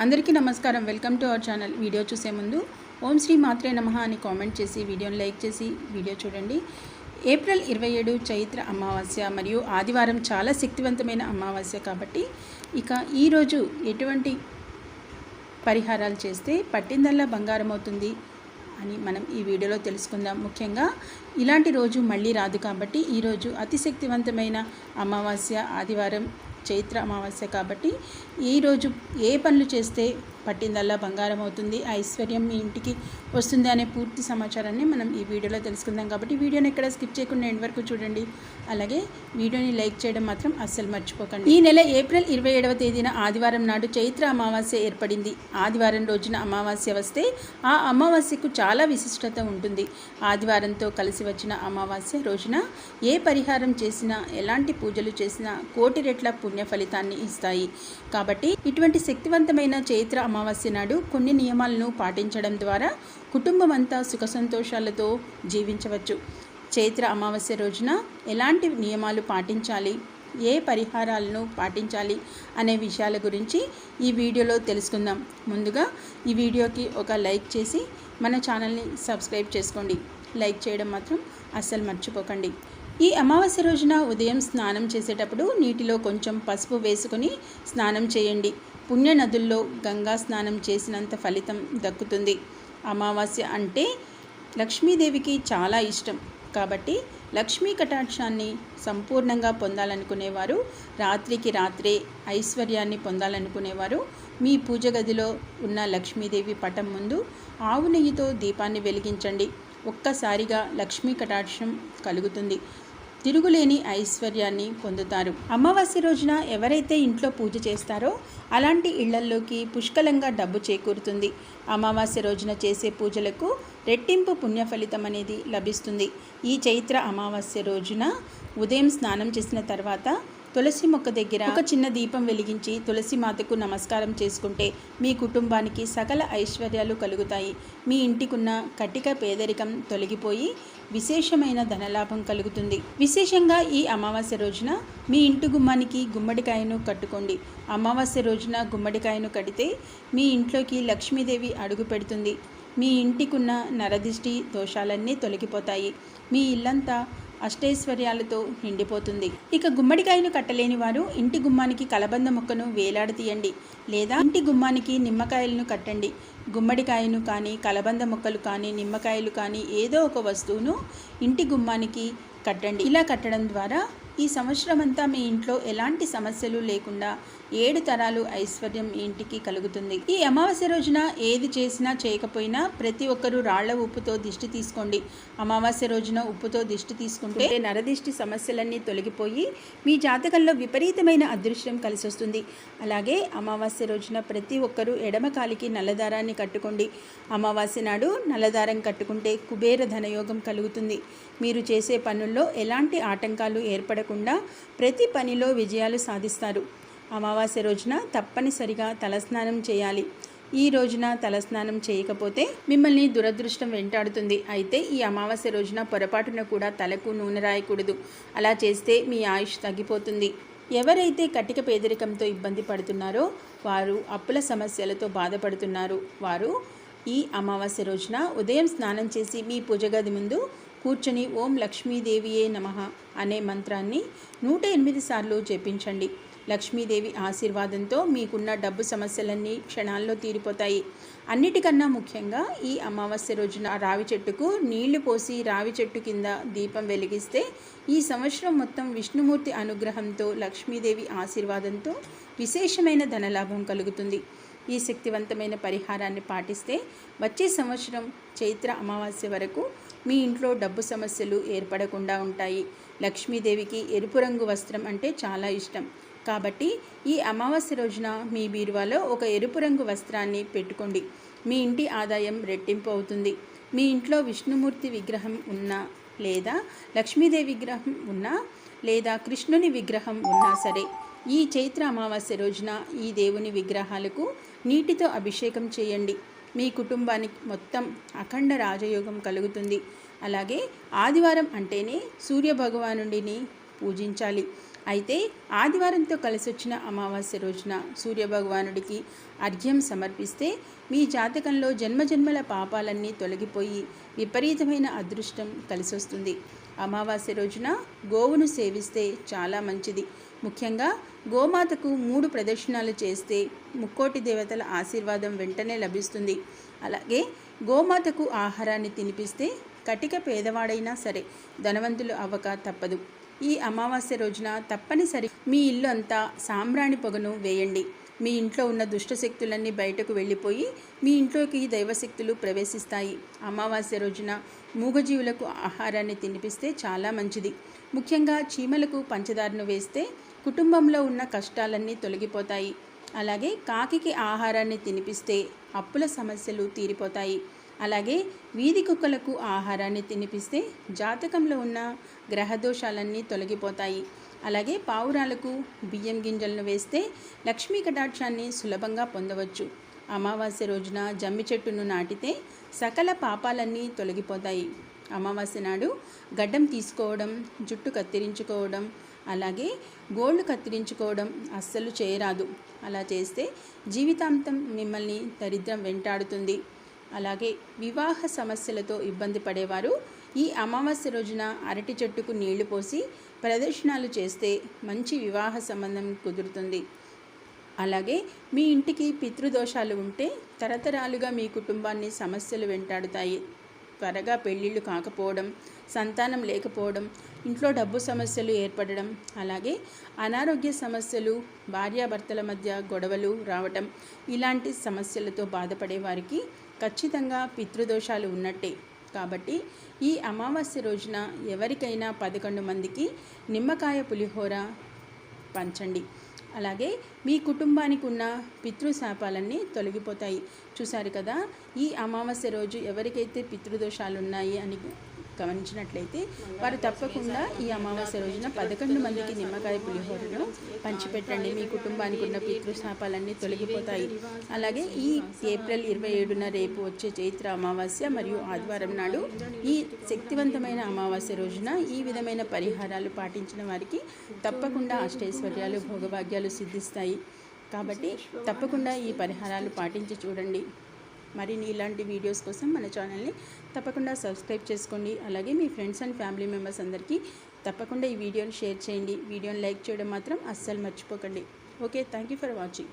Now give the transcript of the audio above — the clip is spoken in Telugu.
అందరికీ నమస్కారం. Welcome to our channel. Video చూసే ముందు ఓం శ్రీ మాత్రే నమః అని కామెంట్ చేసి వీడియోని లైక్ చేసి వీడియో చూడండి. ఏప్రిల్ 27 చైత్ర అమావాస్య మరియు ఆదివారం చాలా శక్తివంతమైన అమావాస్య కాబట్టి ఇక ఈరోజు ఎటువంటి పరిహారాలు చేస్తే పట్టిందల్లా బంగారం అవుతుంది అని మనం ఈ వీడియోలో తెలుసుకుందాం. ముఖ్యంగా ఇలాంటి రోజు మళ్ళీ రాదు కాబట్టి ఈరోజు అతి శక్తివంతమైన అమావాస్య ఆదివారం చైత్ర అమావాస్య కాబట్టి ఈరోజు ఏ పనులు చేస్తే పట్టిందల్లా బంగారం అవుతుంది, ఐశ్వర్యం మీ ఇంటికి వస్తుంది అనే పూర్తి సమాచారాన్ని మనం ఈ వీడియోలో తెలుసుకుందాం. కాబట్టి వీడియోని ఎక్కడ స్కిప్ చేయకుండా ఎండ్ వరకు చూడండి. అలాగే వీడియోని లైక్ చేయడం మాత్రం అస్సలు మర్చిపోకండి. ఈ నెల ఏప్రిల్ 27వ తేదీన ఆదివారం నాడు చైత్ర అమావాస్య ఏర్పడింది. ఆదివారం రోజున అమావాస్య వస్తే ఆ అమావాస్యకు చాలా విశిష్టత ఉంటుంది. ఆదివారంతో కలిసి వచ్చిన అమావాస్య రోజున ఏ పరిహారం చేసినా ఎలాంటి పూజలు చేసినా కోటి రెట్ల పుణ్య ఫలితాన్ని ఇస్తాయి. కాబట్టి ఇటువంటి శక్తివంతమైన చైత్ర అమావాస్య నాడు కొన్ని నియమాలను పాటించడం ద్వారా కుటుంబం అంతా సుఖ సంతోషాలతో జీవించవచ్చు. చైత్ర అమావాస్య రోజున ఎలాంటి నియమాలు పాటించాలి, ఏ పరిహారాలను పాటించాలి అనే విషయాల గురించి ఈ వీడియోలో తెలుసుకుందాం. ముందుగా ఈ వీడియోకి ఒక లైక్ చేసి మన ఛానల్ని సబ్స్క్రైబ్ చేసుకోండి. లైక్ చేయడం మాత్రం అస్సలు మర్చిపోకండి. ఈ అమావాస్య రోజున ఉదయం స్నానం చేసేటప్పుడు నీటిలో కొంచెం పసుపు వేసుకొని స్నానం చేయండి. పుణ్య నదుల్లో గంగా స్నానం చేసినంత ఫలితం దక్కుతుంది. అమావాస్య అంటే లక్ష్మీదేవికి చాలా ఇష్టం కాబట్టి లక్ష్మీ కటాక్షాన్ని సంపూర్ణంగా పొందాలనుకునేవారు, రాత్రికి రాత్రే ఐశ్వర్యాన్ని పొందాలనుకునేవారు మీ పూజ గదిలో ఉన్న లక్ష్మీదేవి పటం ముందు ఆవు నెయ్యితో దీపాన్ని వెలిగించండి. ఒక్కసారిగా లక్ష్మీ కటాక్షం కలుగుతుంది. తిరుగులేని ఐశ్వర్యాన్ని పొందుతారు. అమావాస్య రోజున ఎవరైతే ఇంట్లో పూజ చేస్తారో అలాంటి ఇళ్లల్లోకి పుష్కలంగా డబ్బు చేకూరుతుంది. అమావాస్య రోజున చేసే పూజలకు రెట్టింపు పుణ్య ఫలితం అనేది లభిస్తుంది. ఈ చైత్ర అమావాస్య రోజున ఉదయం స్నానం చేసిన తర్వాత తులసి మొక్క దగ్గర ఒక చిన్న దీపం వెలిగించి తులసి మాతకు నమస్కారం చేసుకుంటే మీ కుటుంబానికి సకల ఐశ్వర్యాలు కలుగుతాయి. మీ ఇంటికున్న కటిక పేదరికం తొలగిపోయి విశేషమైన ధనలాభం కలుగుతుంది. విశేషంగా ఈ అమావాస్య రోజున మీ ఇంటి గుమ్మానికి గుమ్మడికాయను కట్టుకోండి. అమావాస్య రోజున గుమ్మడికాయను కడితే మీ ఇంట్లోకి లక్ష్మీదేవి అడుగు పెడుతుంది. మీ ఇంటికున్న నరదిష్టి దోషాలన్నీ తొలగిపోతాయి. మీ ఇల్లంతా అష్టైశ్వర్యాలతో నిండిపోతుంది. ఇక గుమ్మడికాయను కట్టలేని వారు ఇంటి గుమ్మానికి కలబంద మొక్కను వేలాడతీయండి లేదా ఇంటి గుమ్మానికి నిమ్మకాయలను కట్టండి. గుమ్మడికాయను కానీ కలబంద మొక్కలు కానీ నిమ్మకాయలు కానీ ఏదో ఒక వస్తువును ఇంటి గుమ్మానికి కట్టండి. ఇలా కట్టడం ద్వారా ఈ సంవత్సరం అంతా మీ ఇంట్లో ఎలాంటి సమస్యలు లేకుండా 7 తరాలు ఐశ్వర్యం మీ ఇంటికి కలుగుతుంది. ఈ అమావాస్య రోజున ఏది చేసినా చేయకపోయినా ప్రతి ఒక్కరూ రాళ్ల ఉప్పుతో దిష్టి తీసుకోండి. అమావాస్య రోజున ఉప్పుతో దిష్టి తీసుకుంటే నరదిష్టి సమస్యలన్నీ తొలగిపోయి మీ జాతకంలో విపరీతమైన అదృష్టం కలిసి వస్తుంది. అలాగే అమావాస్య రోజున ప్రతి ఒక్కరూ ఎడమ కాలికి నల్లదారాన్ని కట్టుకోండి. అమావాస్య నాడు నల్లదారం కట్టుకుంటే కుబేర ధనయోగం కలుగుతుంది. మీరు చేసే పనుల్లో ఎలాంటి ఆటంకాలు ఏర్పడకుండా ప్రతి పనిలో విజయాలు సాధిస్తారు. అమావాస్య రోజున తప్పనిసరిగా తలస్నానం చేయాలి. ఈ రోజున తలస్నానం చేయకపోతే మిమ్మల్ని దురదృష్టం వెంటాడుతుంది. అయితే ఈ అమావాస్య రోజున పొరపాటున కూడా తలకు నూనె రాయకూడదు. అలా చేస్తే మీ ఆయుష్ తగ్గిపోతుంది. ఎవరైతే కటిక పేదరికంతో ఇబ్బంది పడుతున్నారో వారు అప్పుల సమస్యలతో బాధపడుతున్నారు వారు ఈ అమావాస్య రోజున ఉదయం స్నానం చేసి మీ పూజ గది ముందు కూర్చొని ఓం లక్ష్మీదేవియే నమః అనే మంత్రాన్ని 108 సార్లు జపించండి. లక్ష్మీదేవి ఆశీర్వాదంతో మీకున్న డబ్బు సమస్యలన్నీ క్షణాల్లో తీరిపోతాయి. అన్నిటికన్నా ముఖ్యంగా ఈ అమావాస్య రోజున రావి చెట్టుకు నీళ్లు పోసి రావి చెట్టు కింద దీపం వెలిగిస్తే ఈ సంవత్సరం మొత్తం విష్ణుమూర్తి అనుగ్రహంతో లక్ష్మీదేవి ఆశీర్వాదంతో విశేషమైన ధనలాభం కలుగుతుంది. ఈ శక్తివంతమైన పరిహారాన్ని పాటిస్తే వచ్చే సంవత్సరం చైత్ర అమావాస్య వరకు మీ ఇంట్లో డబ్బు సమస్యలు ఏర్పడకుండా ఉంటాయి. లక్ష్మీదేవికి ఎరుపు రంగు వస్త్రం అంటే చాలా ఇష్టం కాబట్టి ఈ అమావాస్య రోజున మీ బీరువాలో ఒక ఎరుపు రంగు వస్త్రాన్ని పెట్టుకోండి. మీ ఇంటి ఆదాయం రెట్టింపు అవుతుంది. మీ ఇంట్లో విష్ణుమూర్తి విగ్రహం ఉన్నా లేదా లక్ష్మీదేవి విగ్రహం ఉన్నా లేదా కృష్ణుని విగ్రహం ఉన్నా సరే ఈ చైత్ర అమావాస్య రోజున ఈ దేవుని విగ్రహాలకు నీటితో అభిషేకం చేయండి. మీ కుటుంబానికి మొత్తం అఖండ రాజయోగం కలుగుతుంది. అలాగే ఆదివారం అంటేనే సూర్య భగవానుడిని పూజించాలి. అయితే ఆదివారంతో కలిసొచ్చిన అమావాస్య రోజున సూర్యభగవానుడికి అర్ఘ్యం సమర్పిస్తే మీ జాతకంలో జన్మజన్మల పాపాలన్నీ తొలగిపోయి విపరీతమైన అదృష్టం కలిసొస్తుంది. అమావాస్య రోజున గోవును సేవిస్తే చాలా మంచిది. ముఖ్యంగా గోమాతకు 3 ప్రదక్షిణాలు చేస్తే ముక్కోటి దేవతల ఆశీర్వాదం వెంటనే లభిస్తుంది. అలాగే గోమాతకు ఆహారాన్ని తినిపిస్తే కటిక పేదవాడైనా సరే ధనవంతులు అవ్వక తప్పదు. ఈ అమావాస్య రోజున తప్పనిసరి మీ ఇల్లు అంతా సాంబ్రాణి పొగను వేయండి. మీ ఇంట్లో ఉన్న దుష్టశక్తులన్నీ బయటకు వెళ్ళిపోయి మీ ఇంట్లోకి దైవశక్తులు ప్రవేశిస్తాయి. అమావాస్య రోజున మూగజీవులకు ఆహారాన్ని తినిపిస్తే చాలా మంచిది. ముఖ్యంగా చీమలకు పంచదారను వేస్తే కుటుంబంలో ఉన్న కష్టాలన్నీ తొలగిపోతాయి. అలాగే కాకికి ఆహారాన్ని తినిపిస్తే అప్పుల సమస్యలు తీరిపోతాయి. అలాగే వీధి కుక్కలకు ఆహారాన్ని తినిపిస్తే జాతకంలో ఉన్న గ్రహదోషాలన్నీ తొలగిపోతాయి. అలాగే పావురాలకు బియ్యం గింజలను వేస్తే లక్ష్మీ కటాక్షాన్ని సులభంగా పొందవచ్చు. అమావాస్య రోజున జమ్మి చెట్టును నాటితే సకల పాపాలన్నీ తొలగిపోతాయి. అమావాస్య నాడు గడ్డం తీసుకోవడం, జుట్టు కత్తిరించుకోవడం, అలాగే గోళ్ళు కత్తిరించుకోవడం అస్సలు చేయరాదు. అలా చేస్తే జీవితాంతం మిమ్మల్ని దరిద్రం వెంటాడుతుంది. అలాగే వివాహ సమస్యలతో ఇబ్బంది పడేవారు ఈ అమావాస్య రోజున అరటి చెట్టుకు నీళ్లు పోసి ప్రదక్షిణాలు చేస్తే మంచి వివాహ సంబంధం కుదురుతుంది. అలాగే మీ ఇంటికి పితృదోషాలు ఉంటే తరతరాలుగా మీ కుటుంబాన్ని సమస్యలు వెంటాడుతాయి. త్వరగా పెళ్ళిళ్ళు కాకపోవడం, సంతానం లేకపోవడం, ఇంట్లో డబ్బు సమస్యలు ఏర్పడడం, అలాగే అనారోగ్య సమస్యలు, భార్యాభర్తల మధ్య గొడవలు రావటం, ఇలాంటి సమస్యలతో బాధపడే వారికి ఖచ్చితంగా పితృదోషాలు ఉన్నట్టే. కాబట్టి ఈ అమావాస్య రోజున ఎవరికైనా 11 మందికి నిమ్మకాయ పులిహోర పంచండి. అలాగే మీ కుటుంబానికి ఉన్న పితృశాపాలన్నీ తొలగిపోతాయి. చూశారు కదా, ఈ అమావాస్య రోజు ఎవరికైతే పితృదోషాలు ఉన్నాయి అని గమనించినట్లయితే వారు తప్పకుండా ఈ అమావాస్య రోజున 11 మందికి నిమ్మకాయ పులిహోరను పంచిపెట్టండి. మీ కుటుంబానికి ఉన్న పితృశాపాలన్నీ తొలగిపోతాయి. అలాగే ఈ ఏప్రిల్ 27న రేపు వచ్చే చైత్ర అమావాస్య మరియు ఆదివారం నాడు ఈ శక్తివంతమైన అమావాస్య రోజున ఈ విధమైన పరిహారాలు పాటించిన వారికి తప్పకుండా అష్టైశ్వర్యాలు, భోగభాగ్యాలు సిద్ధిస్తాయి. కాబట్టి తప్పకుండా ఈ పరిహారాలు పాటించి చూడండి. మరిన్ని ఇలాంటి వీడియోస్ కోసం మన ఛానల్ని తప్పకుండా సబ్స్క్రైబ్ చేసుకోండి. అలాగే మీ ఫ్రెండ్స్ అండ్ ఫ్యామిలీ మెంబర్స్ అందరికీ తప్పకుండా ఈ వీడియోని షేర్ చేయండి. వీడియోని లైక్ చేయడం మాత్రం అస్సలు మర్చిపోకండి. Okay, thank you for watching.